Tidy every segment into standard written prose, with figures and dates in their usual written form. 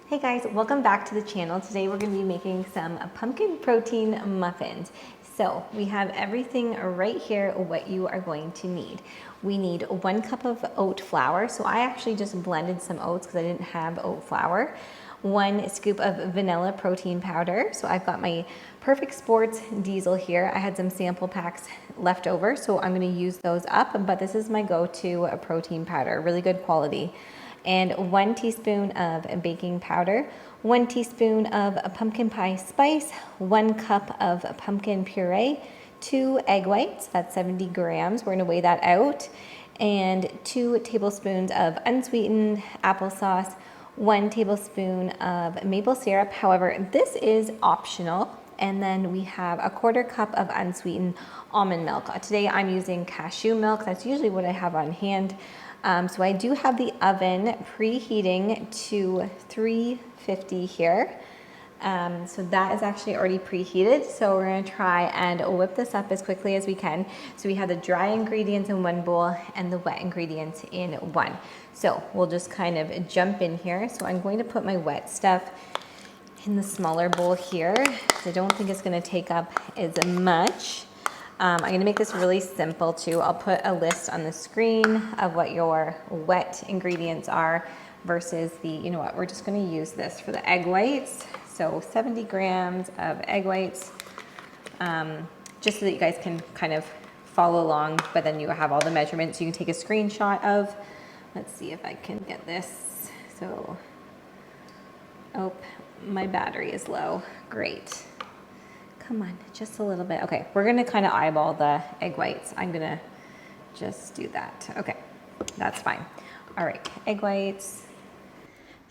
Hey guys, welcome back to the channel. Today we're going to be making some pumpkin protein muffins. So we have everything right here, what you are going to need. We need 1 cup of oat flour. So I actually just blended some oats because I didn't have oat flour. 1 scoop of vanilla protein powder. So I've got my Perfect Sports diesel here. I had some sample packs left over, so I'm going to use those up, but this is my go-to protein powder, really good quality. And 1 teaspoon of baking powder, 1 teaspoon of pumpkin pie spice, 1 cup of pumpkin puree, 2 egg whites, that's 70 grams, we're gonna weigh that out, and 2 tablespoons of unsweetened applesauce, 1 tablespoon of maple syrup. However, this is optional. And then we have a 1/4 cup of unsweetened almond milk. Today I'm using cashew milk. That's usually what I have on hand. So I do have the oven preheating to 350 here. So that is actually already preheated. So we're gonna try and whip this up as quickly as we can. So we have the dry ingredients in 1 bowl and the wet ingredients in 1. So we'll just kind of jump in here. So I'm going to put my wet stuff in the smaller bowl here. I don't think it's gonna take up as much. I'm gonna make this really simple too. I'll put a list on the screen of what your wet ingredients are versus the, you know what, we're just gonna use this for the egg whites. So 70 grams of egg whites, just so that you guys can kind of follow along, but then you have all the measurements you can take a screenshot of. Let's see if I can get this. So, oh, my battery is low. Great. Come on, just a little bit. Okay, we're gonna kind of eyeball the egg whites. I'm gonna just do that. Okay, that's fine. All right, egg whites.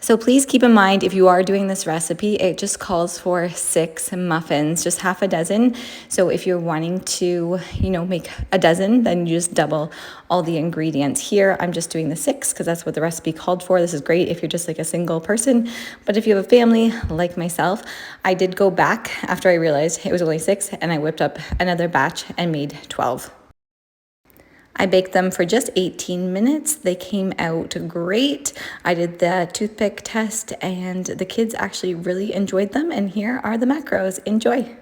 So please keep in mind, if you are doing this recipe, it just calls for 6 muffins, just half a dozen. So if you're wanting to, make a dozen, then you just double all the ingredients. Here, I'm just doing the 6 because that's what the recipe called for. This is great if you're just like a single person. But if you have a family like myself, I did go back after I realized it was only 6 and I whipped up another batch and made 12. I baked them for just 18 minutes. They came out great. I did the toothpick test and the kids actually really enjoyed them. And here are the macros. Enjoy.